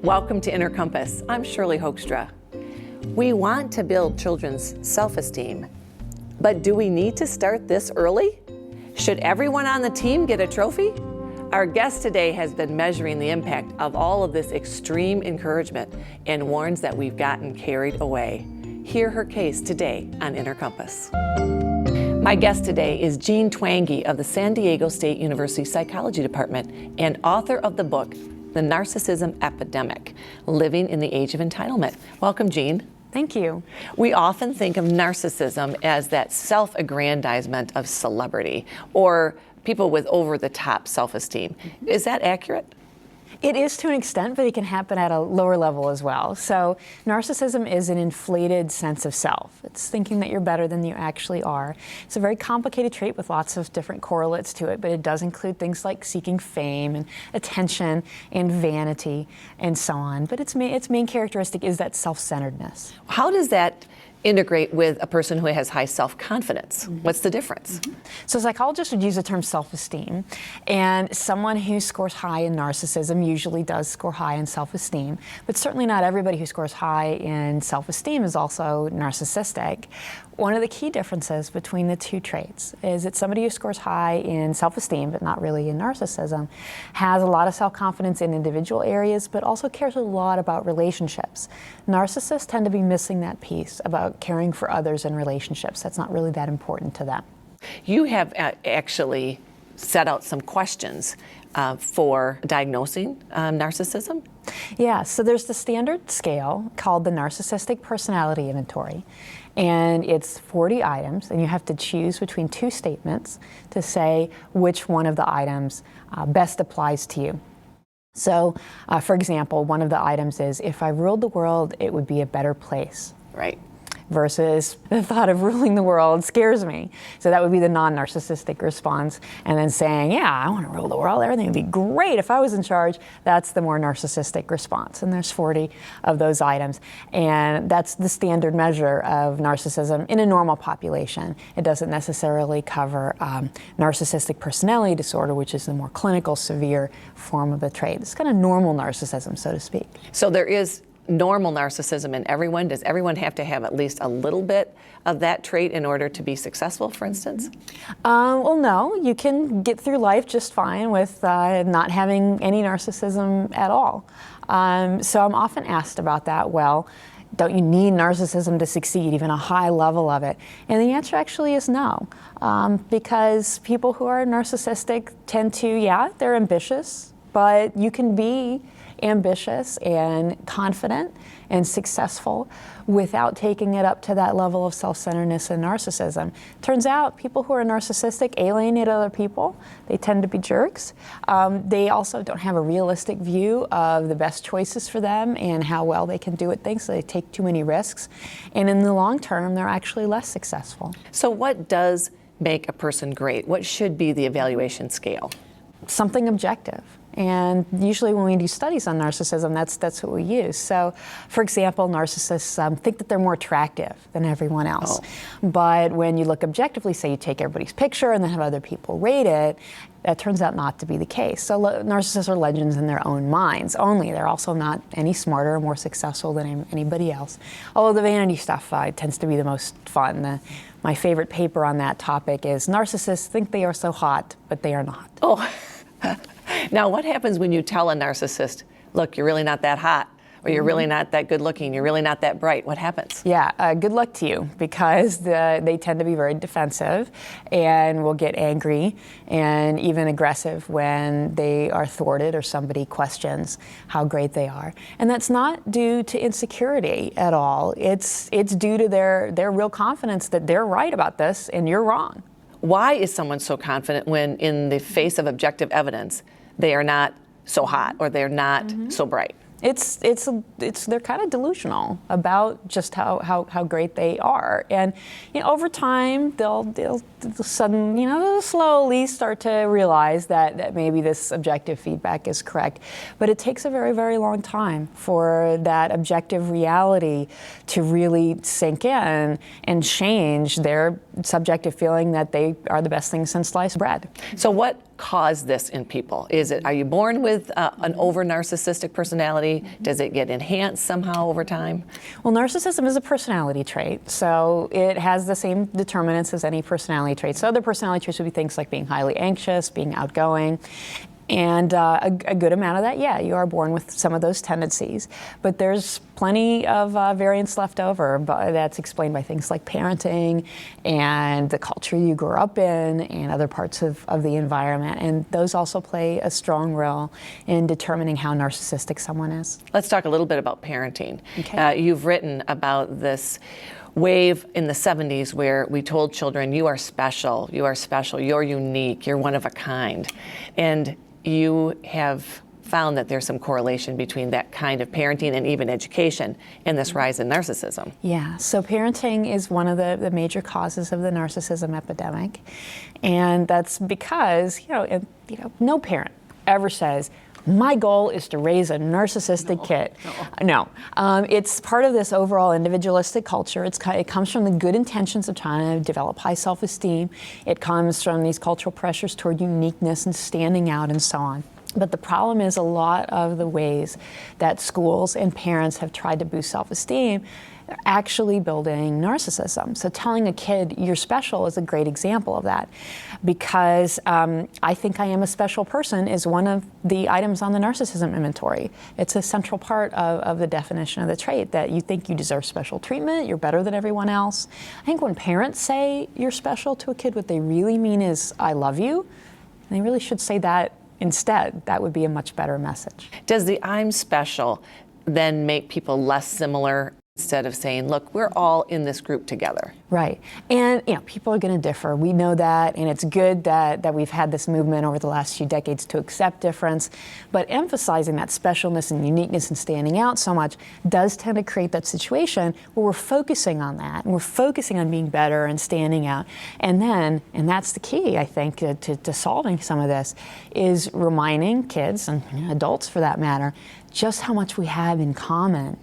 Welcome to Inner Compass. I'm Shirley Hoogstra. We want to build children's self-esteem, but do we need to start this early? Should everyone on the team get a trophy? Our guest today has been measuring the impact of all of this extreme encouragement and warns that we've gotten carried away. Hear her case today on Inner Compass. My guest today is Jean Twenge of the San Diego State University Psychology Department and author of the book, The Narcissism Epidemic, Living in the Age of Entitlement. Welcome, Jean. Thank you. We often think of narcissism as that self-aggrandizement of celebrity or people with over-the-top self-esteem. Is that accurate? It is to an extent, but it can happen at a lower level as well. So narcissism is an inflated sense of self. It's thinking that you're better than you actually are. It's a very complicated trait with lots of different correlates to it, but it does include things like seeking fame and attention and vanity and so on. But its main characteristic is that self-centeredness. How does that integrate with a person who has high self-confidence? What's the difference? So psychologists would use the term self-esteem, and someone who scores high in narcissism usually does score high in self-esteem, but certainly not everybody who scores high in self-esteem is also narcissistic. One of the key differences between the two traits is that somebody who scores high in self-esteem, but not really in narcissism, has a lot of self-confidence in individual areas, but also cares a lot about relationships. Narcissists tend to be missing that piece about caring for others in relationships. That's not really that important to them. You have actually set out some questions for diagnosing narcissism. Yeah, so there's the standard scale called the Narcissistic Personality Inventory, and it's 40 items, and you have to choose between two statements to say which one of the items best applies to you. So, for example, one of the items is, if I ruled the world, it would be a better place. Right. Versus the thought of ruling the world scares me. So that would be the non-narcissistic response. And then saying, yeah, I want to rule the world, everything would be great if I was in charge. That's the more narcissistic response. And there's 40 of those items. And that's the standard measure of narcissism in a normal population. It doesn't necessarily cover narcissistic personality disorder, which is the more clinical, severe form of the trait. It's kind of normal narcissism, so to speak. So there is normal narcissism in everyone. Does everyone have to have at least a little bit of that trait in order to be successful, for instance? Well, no. You can get through life just fine with not having any narcissism at all. So I'm often asked about that. Well, don't you need narcissism to succeed, even a high level of it? And the answer actually is no. Because people who are narcissistic tend to, yeah, they're ambitious, but you can be ambitious and confident and successful without taking it up to that level of self-centeredness and narcissism. Turns out people who are narcissistic alienate other people. They tend to be jerks. They also don't have a realistic view of the best choices for them and how well they can do at things, so they take too many risks. And in the long term, they're actually less successful. So what does make a person great? What should be the evaluation scale? Something objective. And usually when we do studies on narcissism, that's what we use. So, for example, narcissists think that they're more attractive than everyone else. Oh. But when you look objectively, say you take everybody's picture and then have other people rate it, that turns out not to be the case. So narcissists are legends in their own minds only. They're also not any smarter or more successful than anybody else. Although the vanity stuff tends to be the most fun. My favorite paper on that topic is Narcissists Think They Are So Hot, but They Are Not. Oh. Now, what happens when you tell a narcissist, look, you're really not that hot, or you're really not that good looking, you're really not that bright? What happens? Yeah, good luck to you, because they tend to be very defensive and will get angry and even aggressive when they are thwarted or somebody questions how great they are. And that's not due to insecurity at all. It's due to their real confidence that they're right about this and you're wrong. Why is someone so confident when, in the face of objective evidence, they are not so hot or they're not so bright? They're kind of delusional about just how great they are, and over time they'll slowly start to realize that maybe this objective feedback is correct, but it takes a very, very long time for that objective reality to really sink in and change their subjective feeling that they are the best thing since sliced bread. So what cause this in people? Are you born with an over narcissistic personality? Does it get enhanced somehow over time? Well, narcissism is a personality trait, so it has the same determinants as any personality trait. So other personality traits would be things like being highly anxious, being outgoing. And a good amount of that, yeah, you are born with some of those tendencies. But there's plenty of variance left over. But that's explained by things like parenting and the culture you grew up in and other parts of the environment. And those also play a strong role in determining how narcissistic someone is. Let's talk a little bit about parenting. Okay. You've written about this wave in the 70s where we told children, you are special, you're unique, you're one of a kind. And you have found that there's some correlation between that kind of parenting and even education and this rise in narcissism. Yeah, so parenting is one of the major causes of the narcissism epidemic. And that's because, no parent ever says, my goal is to raise a narcissistic kid. No. It's part of this overall individualistic culture. It comes from the good intentions of trying to develop high self-esteem. It comes from these cultural pressures toward uniqueness and standing out and so on. But the problem is a lot of the ways that schools and parents have tried to boost self-esteem are actually building narcissism. So telling a kid you're special is a great example of that, because I think I am a special person is one of the items on the narcissism inventory. It's a central part of the definition of the trait, that you think you deserve special treatment, you're better than everyone else. I think when parents say you're special to a kid, what they really mean is I love you, and they really should say that instead. That would be a much better message. Does the I'm special then make people less similar, instead of saying, look, we're all in this group together? Right. And people are going to differ. We know that, and it's good that we've had this movement over the last few decades to accept difference. But emphasizing that specialness and uniqueness and standing out so much does tend to create that situation where we're focusing on that, and we're focusing on being better and standing out. And that's the key, I think, to solving some of this, is reminding kids, and adults for that matter, just how much we have in common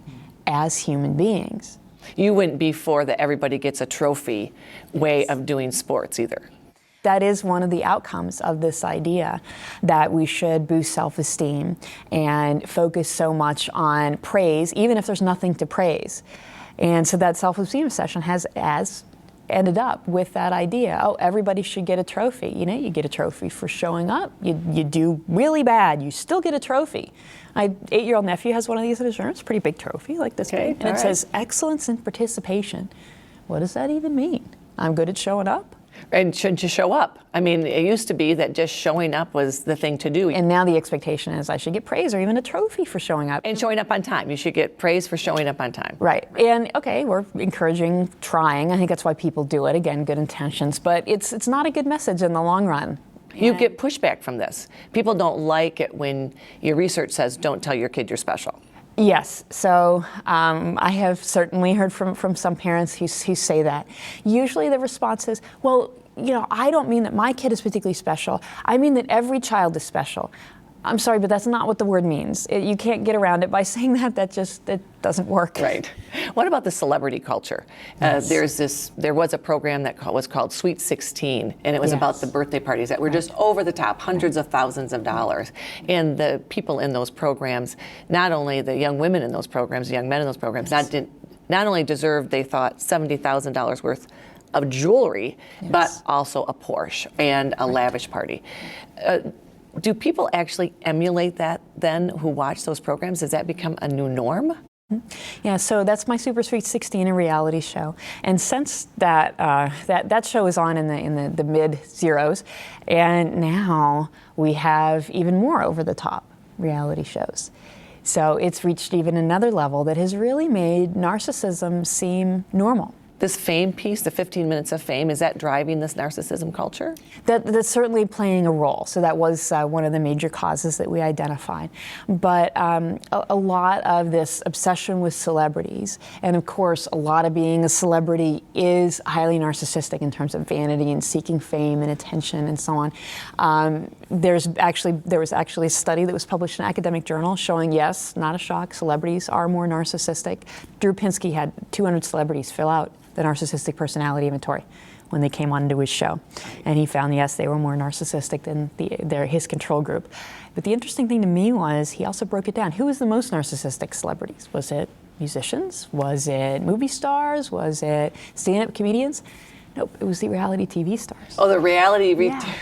as human beings. You wouldn't be for the everybody gets a trophy way of doing sports either. That is one of the outcomes of this idea, that we should boost self-esteem and focus so much on praise, even if there's nothing to praise. And so that self-esteem session has ended up with that idea. Oh, everybody should get a trophy. You get a trophy for showing up. You do really bad, you still get a trophy. My 8-year-old nephew has one of these at his room. It's a pretty big trophy, like this big. And it says, excellence in participation. What does that even mean? I'm good at showing up? And should you show up? I mean, it used to be that just showing up was the thing to do. And now the expectation is I should get praise or even a trophy for showing up. And showing up on time. You should get praise for showing up on time. Right. And okay, we're encouraging trying. I think that's why people do it. Again, good intentions. But it's not a good message in the long run. You get pushback from this. People don't like it when your research says don't tell your kid you're special. Yes, so I have certainly heard from some parents who say that. Usually the response is, well, I don't mean that my kid is particularly special. I mean that every child is special. I'm sorry, but that's not what the word means. You can't get around it by saying that. That doesn't work. Right. What about the celebrity culture? Yes. There was a program that was called Sweet 16, and it was about the birthday parties that were just over the top, hundreds of thousands of dollars. And the people in those programs, not only the young women in those programs, the young men in those programs, not only deserved, they thought, $70,000 worth of jewelry, but also a Porsche and a lavish party. Do people actually emulate that then, who watch those programs? Does that become a new norm? Yeah, so that's my Super Sweet 16, a reality show. And since that show was on in the mid zeros, and now we have even more over the top reality shows. So it's reached even another level that has really made narcissism seem normal. This fame piece, the 15 minutes of fame, is that driving this narcissism culture? That's certainly playing a role. So that was one of the major causes that we identified. But a lot of this obsession with celebrities, and of course a lot of being a celebrity is highly narcissistic in terms of vanity and seeking fame and attention and so on. There was actually a study that was published in an academic journal showing, yes, not a shock, celebrities are more narcissistic. Drew Pinsky had 200 celebrities fill out the narcissistic personality inventory. when they came onto his show. And he found, yes, they were more narcissistic than his control group. But the interesting thing to me was he also broke it down. Who was the most narcissistic celebrities? Was it musicians? Was it movie stars? Was it stand-up comedians? Nope, it was the reality TV stars. Oh, the reality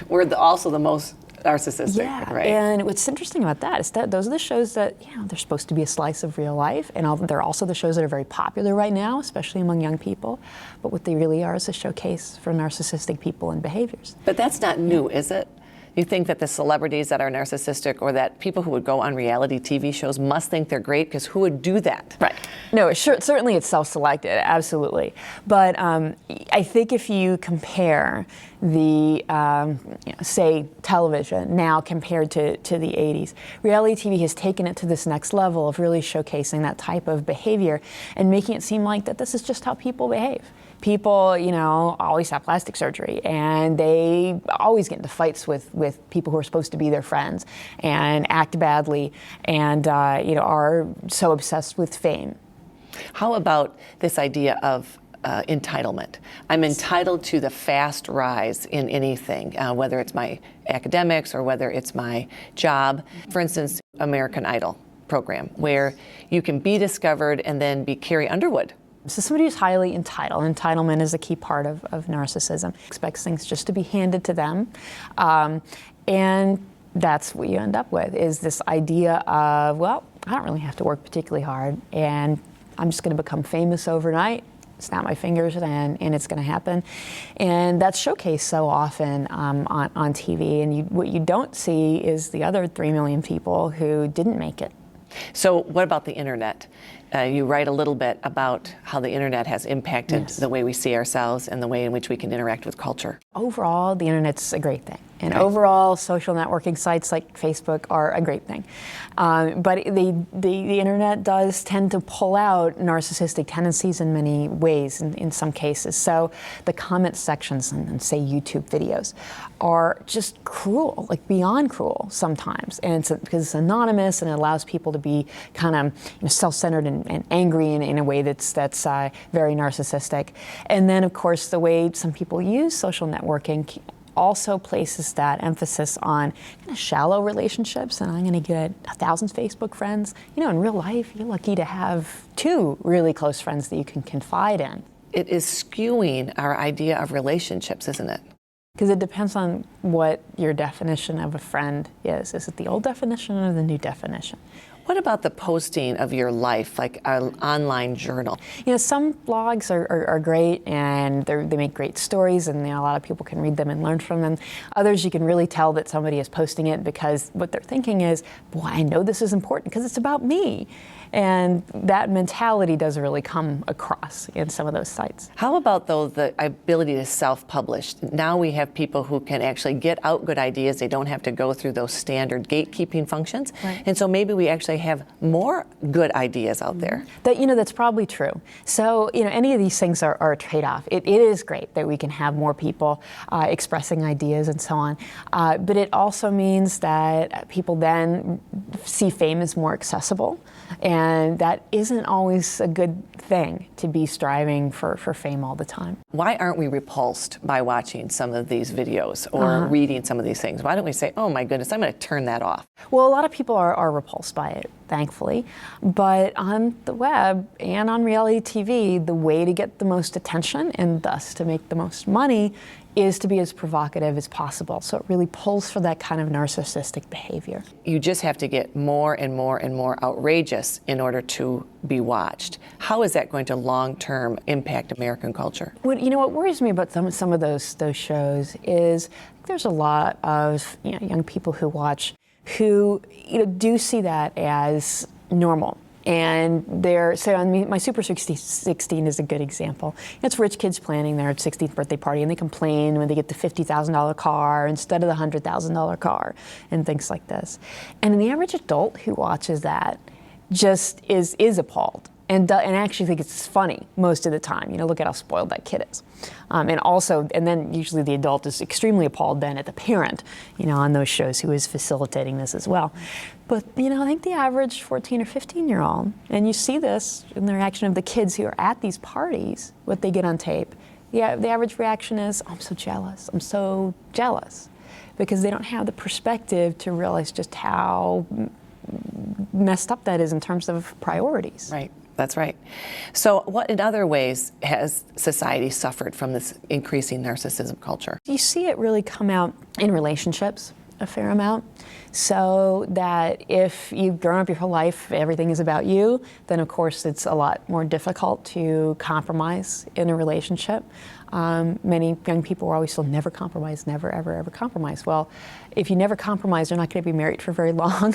were also the most narcissistic, yeah, right? And what's interesting about that is that those are the shows that, they're supposed to be a slice of real life, and they're also the shows that are very popular right now, especially among young people. But what they really are is a showcase for narcissistic people and behaviors. But that's not new, is it? You think that the celebrities that are narcissistic or that people who would go on reality TV shows must think they're great, because who would do that? Right. No, certainly it's self-selected, absolutely. But I think if you compare the, say, television now compared to the 80s, reality TV has taken it to this next level of really showcasing that type of behavior and making it seem like that this is just how people behave. People, always have plastic surgery, and they always get into fights with people who are supposed to be their friends, and act badly, and are so obsessed with fame. How about this idea of entitlement? I'm entitled to the fast rise in anything, whether it's my academics or whether it's my job. For instance, American Idol program, where you can be discovered and then be Carrie Underwood. So somebody who's highly entitled. Entitlement is a key part of narcissism. Expects things just to be handed to them. And that's what you end up with, is this idea of, well, I don't really have to work particularly hard, and I'm just going to become famous overnight, snap my fingers, and it's going to happen. And that's showcased so often on TV. And what you don't see is the other 3 million people who didn't make it. So what about the internet? You write a little bit about how the internet has impacted the way we see ourselves and the way in which we can interact with culture. Overall, the internet's a great thing. And overall, social networking sites like Facebook are a great thing. But the internet does tend to pull out narcissistic tendencies in many ways, in some cases. So the comment sections on, say, YouTube videos are just cruel, like beyond cruel sometimes. And it's because it's anonymous, and it allows people to be kind of self-centered and angry in a way that's very narcissistic. And then, of course, the way some people use social networking also places that emphasis on kind of shallow relationships, and I'm going to get 1,000 Facebook friends. In real life, you're lucky to have 2 really close friends that you can confide in. It is skewing our idea of relationships, isn't it? Because it depends on what your definition of a friend is. Is it the old definition or the new definition? What about the posting of your life, like an online journal? Some blogs are great, and they make great stories, and a lot of people can read them and learn from them. Others, you can really tell that somebody is posting it because what they're thinking is, boy, I know this is important because it's about me. And that mentality does really come across in some of those sites. How about, though, the ability to self-publish? Now we have people who can actually get out good ideas. They don't have to go through those standard gatekeeping functions. Right. And so maybe we actually have more good ideas out there. That's probably true. So, any of these things are a trade-off. It is great that we can have more people expressing ideas and so on. But it also means that people then see fame as more accessible. And that isn't always a good thing, to be striving for fame all the time. Why aren't we repulsed by watching some of these videos or reading some of these things? Why don't we say, oh my goodness, I'm going to turn that off? Well, a lot of people are repulsed by it, thankfully. But on the web and on reality TV, the way to get the most attention and thus to make the most money is to be as provocative as possible. So it really pulls for that kind of narcissistic behavior. You just have to get more and more and more outrageous in order to be watched. How is that going to long-term impact American culture? What worries me about some of those shows is there's a lot of young people who watch who do see that as normal. And my Super 16 is a good example. It's rich kids planning their 16th birthday party, and they complain when they get the $50,000 car instead of the $100,000 car, and things like this. And the average adult who watches that just is appalled. And actually think it's funny most of the time. Look at how spoiled that kid is. And then usually the adult is extremely appalled then at the parent, on those shows who is facilitating this as well. But, I think the average 14 or 15-year-old, and you see this in the reaction of the kids who are at these parties, what they get on tape, The average reaction is, I'm so jealous, I'm so jealous, because they don't have the perspective to realize just how messed up that is in terms of priorities. Right, that's right. So what in other ways has society suffered from this increasing narcissism culture? You see it really come out in relationships a fair amount. So that if you've grown up your whole life, everything is about you, then of course it's a lot more difficult to compromise in a relationship. Many young people are always told, never compromise, never, ever, ever compromise. Well, if you never compromise, you're not going to be married for very long,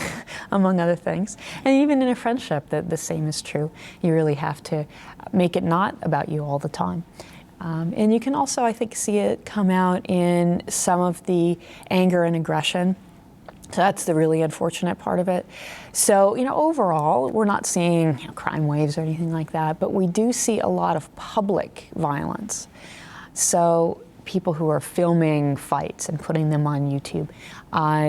among other things. And even in a friendship, the same is true. You really have to make it not about you all the time. And you can also, I think, see it come out in some of the anger and aggression. So that's the really unfortunate part of it. So, overall, we're not seeing crime waves or anything like that, but we do see a lot of public violence. So people who are filming fights and putting them on YouTube,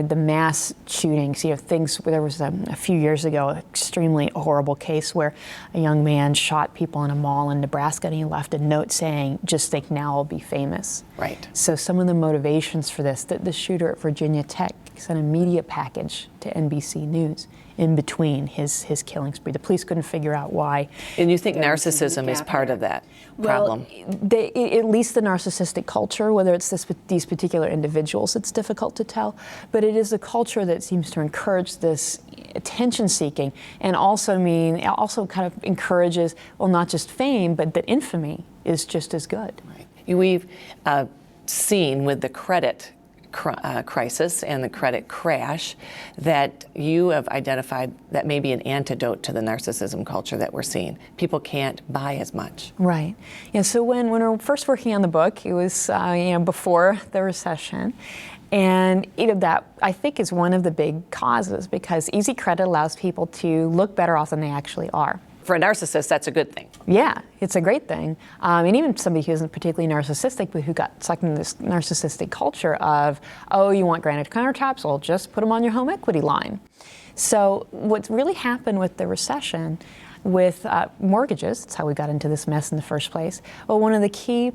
the mass shootings, things, there was a few years ago, an extremely horrible case where a young man shot people in a mall in Nebraska and he left a note saying, just think now I'll be famous. Right. So some of the motivations for this, the shooter at Virginia Tech sent a media package to NBC News in between his killing spree. The police couldn't figure out why. And you think narcissism is part of that problem? Well, at least the narcissistic culture, whether it's these particular individuals, it's difficult to tell, but it is a culture that seems to encourage this attention seeking and also kind of encourages, well, not just fame, but that infamy is just as good. Right. We've seen with the credit crisis and the credit crash that you have identified that may be an antidote to the narcissism culture that we're seeing. People can't buy as much. Right. Yeah. So when we were first working on the book, it was before the recession, and that I think is one of the big causes, because easy credit allows people to look better off than they actually are. For a narcissist, that's a good thing. Yeah, it's a great thing. And even somebody who isn't particularly narcissistic, but who got sucked into this narcissistic culture of, oh, you want granite countertops? Well, just put them on your home equity line. So what's really happened with the recession, with mortgages, that's how we got into this mess in the first place. Well, one of the key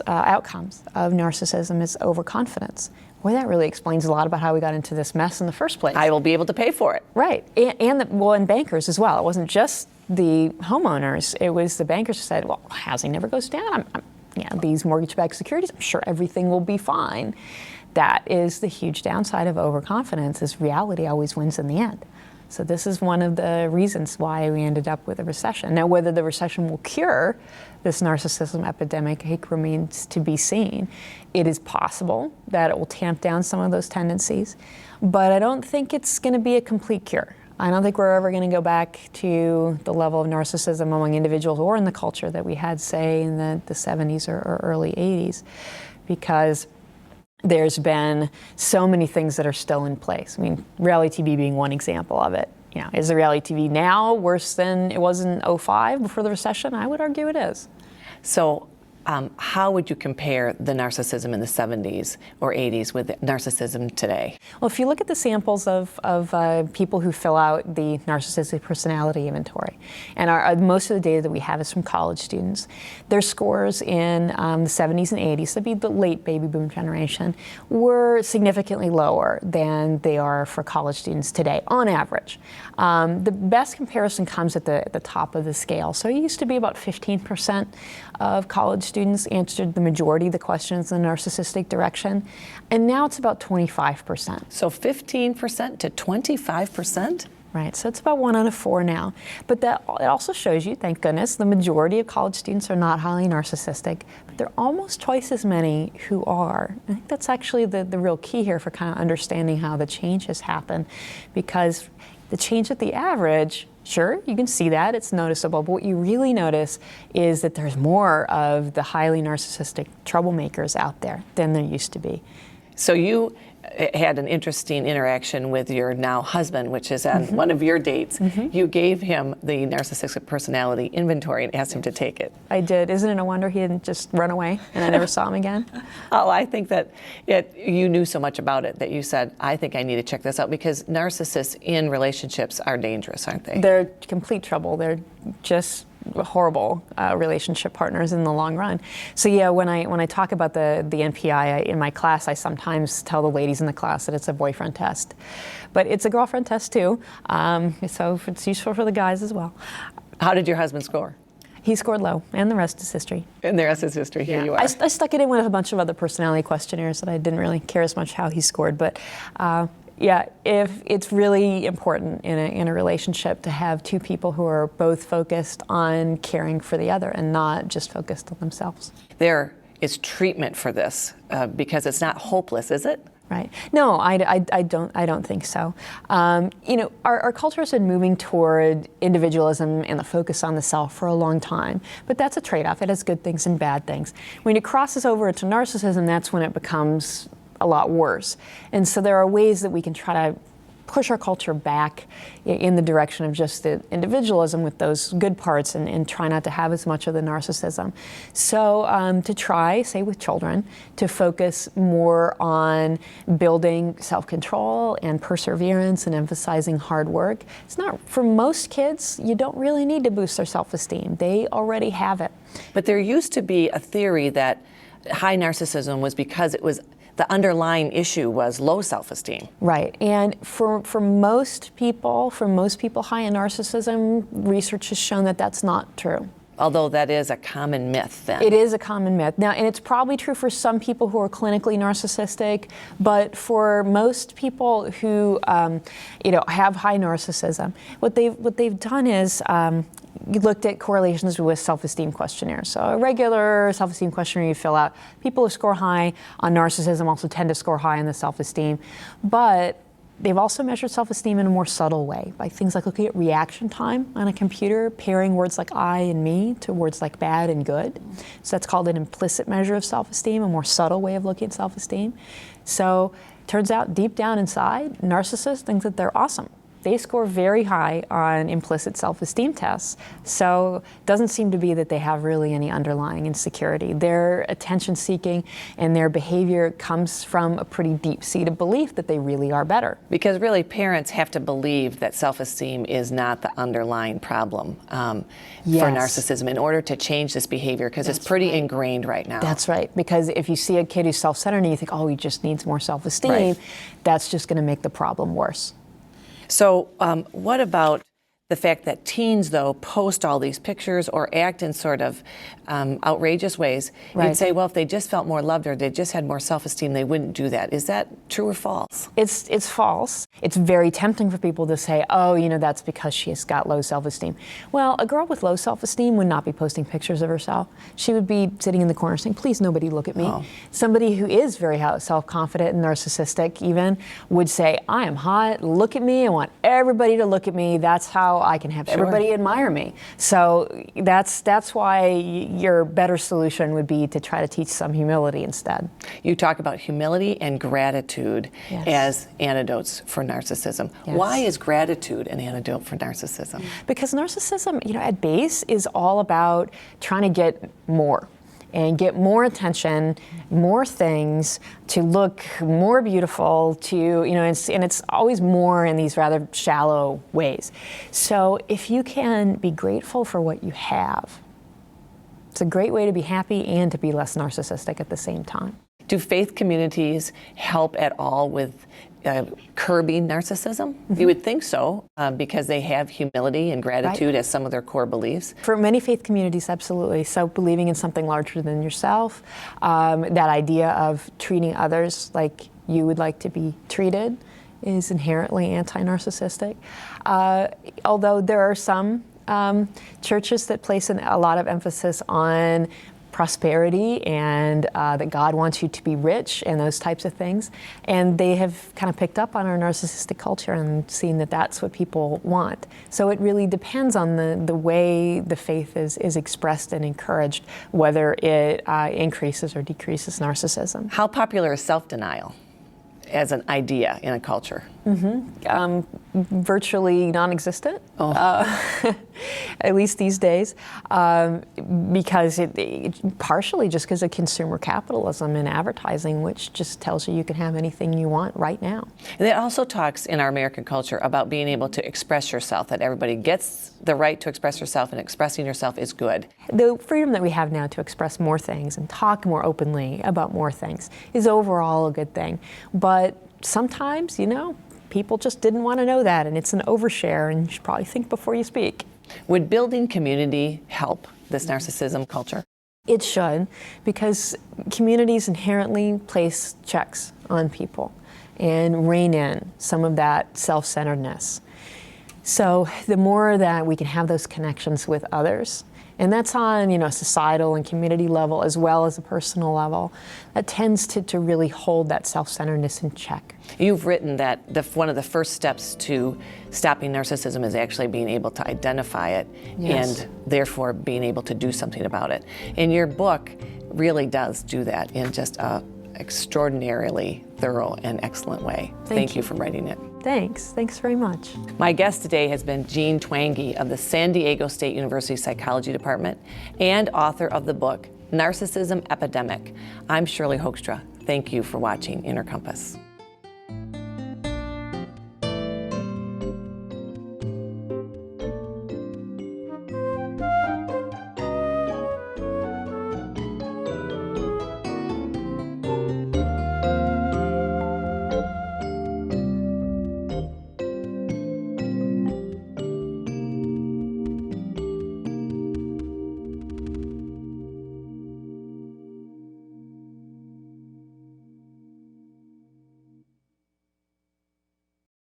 outcomes of narcissism is overconfidence. Well, that really explains a lot about how we got into this mess in the first place. I will be able to pay for it. Right, and bankers as well. It wasn't just the homeowners, it was the bankers who said, well, housing never goes down. These mortgage-backed securities, I'm sure everything will be fine. That is the huge downside of overconfidence, is reality always wins in the end. So this is one of the reasons why we ended up with a recession. Now, whether the recession will cure this narcissism epidemic, I think, remains to be seen. It is possible that it will tamp down some of those tendencies, but I don't think it's going to be a complete cure. I don't think we're ever going to go back to the level of narcissism among individuals or in the culture that we had, say, in the 70s or early 80s, because there's been so many things that are still in place. I mean, reality TV being one example of it. Is the reality TV now worse than it was in 2005 before the recession? I would argue it is. So how would you compare the narcissism in the 70s or 80s with narcissism today? Well, if you look at the samples of people who fill out the narcissistic personality inventory, and most of the data that we have is from college students, their scores in the 70s and 80s, that'd be the late baby boom generation, were significantly lower than they are for college students today, on average. The best comparison comes at the top of the scale. So it used to be about 15% of college students answered the majority of the questions in the narcissistic direction, and now it's about 25%. So 15% to 25%? Right, so it's about 1 out of 4 now. But it also shows you, thank goodness, the majority of college students are not highly narcissistic, but there are almost twice as many who are. I think that's actually the real key here for kind of understanding how the change has happened, because the change at the average, sure, you can see that, it's noticeable, but what you really notice is that there's more of the highly narcissistic troublemakers out there than there used to be. So you had an interesting interaction with your now husband, which is on one of your dates. You gave him the narcissistic personality inventory and asked him to take it. I did. Isn't it a wonder he didn't just run away and I never saw him again? Oh, I think that you knew so much about it that you said, I think I need to check this out, because narcissists in relationships are dangerous, aren't they? They're complete trouble. They're just horrible relationship partners in the long run. So yeah, when I talk about the NPI in my class, I sometimes tell the ladies in the class that it's a boyfriend test, but it's a girlfriend test too. So it's useful for the guys as well. How did your husband score? He scored low, and the rest is history. And the rest is history. Here you are. I stuck it in with a bunch of other personality questionnaires that I didn't really care as much how he scored, but yeah, if it's really important in a relationship to have two people who are both focused on caring for the other and not just focused on themselves. There is treatment for this because it's not hopeless, is it? Right. No, I don't think so. You know, our culture has been moving toward individualism and the focus on the self for a long time, but that's a trade-off. It has good things and bad things. When it crosses over into narcissism, that's when it becomes a lot worse. And so there are ways that we can try to push our culture back in the direction of just the individualism with those good parts and try not to have as much of the narcissism. So to try, say with children, to focus more on building self-control and perseverance and emphasizing hard work. It's not, for most kids, you don't really need to boost their self-esteem. They already have it. But there used to be a theory that high narcissism was because it was the underlying issue was low self-esteem. Right, and for most people high in narcissism, research has shown that that's not true. Although that is a common myth then. It is a common myth. Now, and it's probably true for some people who are clinically narcissistic, but for most people who you know, have high narcissism, what they've done is you looked at correlations with self-esteem questionnaires. So a regular self-esteem questionnaire you fill out, people who score high on narcissism also tend to score high on the self-esteem, but they've also measured self-esteem in a more subtle way by things like looking at reaction time on a computer, pairing words like I and me to words like bad and good. So that's called an implicit measure of self-esteem, a more subtle way of looking at self-esteem. So turns out deep down inside, narcissists think that they're awesome. They score very high on implicit self-esteem tests, so it doesn't seem to be that they have really any underlying insecurity. Their attention-seeking and their behavior comes from a pretty deep-seated belief that they really are better. Because really parents have to believe that self-esteem is not the underlying problem for narcissism in order to change this behavior, because it's pretty ingrained right now. That's right, because if you see a kid who's self-centered and you think, oh, he just needs more self-esteem, that's just going to make the problem worse. So what about the fact that teens, though, post all these pictures or act in sort of outrageous ways? You'd say, well, if they just felt more loved or they just had more self-esteem, they wouldn't do that. Is that true or false? It's false. It's very tempting for people to say, oh, you know, that's because she's got low self-esteem. Well, a girl with low self-esteem would not be posting pictures of herself. She would be sitting in the corner saying, please, nobody look at me. Oh. Somebody who is very self-confident and narcissistic even would say, I am hot, look at me, I want everybody to look at me, that's how I can have everybody admire me. So that's why your better solution would be to try to teach some humility instead. You talk about humility and gratitude as antidotes for narcissism. Yes. Why is gratitude an antidote for narcissism? Because narcissism, you know, at base is all about trying to get more and get more attention, more things, to look more beautiful, to, you know, and it's always more in these rather shallow ways. So if you can be grateful for what you have, it's a great way to be happy and to be less narcissistic at the same time. Do faith communities help at all with curbing narcissism? Mm-hmm. You would think so, because they have humility and gratitude as some of their core beliefs. For many faith communities, absolutely. So believing in something larger than yourself, that idea of treating others like you would like to be treated is inherently anti-narcissistic. Although there are some churches that place a lot of emphasis on prosperity and that God wants you to be rich and those types of things. And they have kind of picked up on our narcissistic culture and seen that that's what people want. So it really depends on the way the faith is expressed and encouraged, whether it increases or decreases narcissism. How popular is self-denial as an idea in a culture? Virtually non-existent, at least these days, because partially just because of consumer capitalism and advertising, which just tells you can have anything you want right now. And it also talks in our American culture about being able to express yourself, that everybody gets the right to express yourself, and expressing yourself is good. The freedom that we have now to express more things and talk more openly about more things is overall a good thing. But sometimes, people just didn't want to know that, and it's an overshare, and you should probably think before you speak. Would building community help this narcissism culture? It should, because communities inherently place checks on people and rein in some of that self-centeredness. So the more that we can have those connections with others, and that's on a societal and community level as well as a personal level, that tends to really hold that self-centeredness in check. You've written that one of the first steps to stopping narcissism is actually being able to identify it, Yes. and therefore being able to do something about it. And your book really does do that in just a extraordinarily thorough and excellent way. Thank you for writing it. Thanks very much. My guest today has been Jean Twenge of the San Diego State University Psychology Department and author of the book, Narcissism Epidemic. I'm Shirley Hoogstra. Thank you for watching Inner Compass.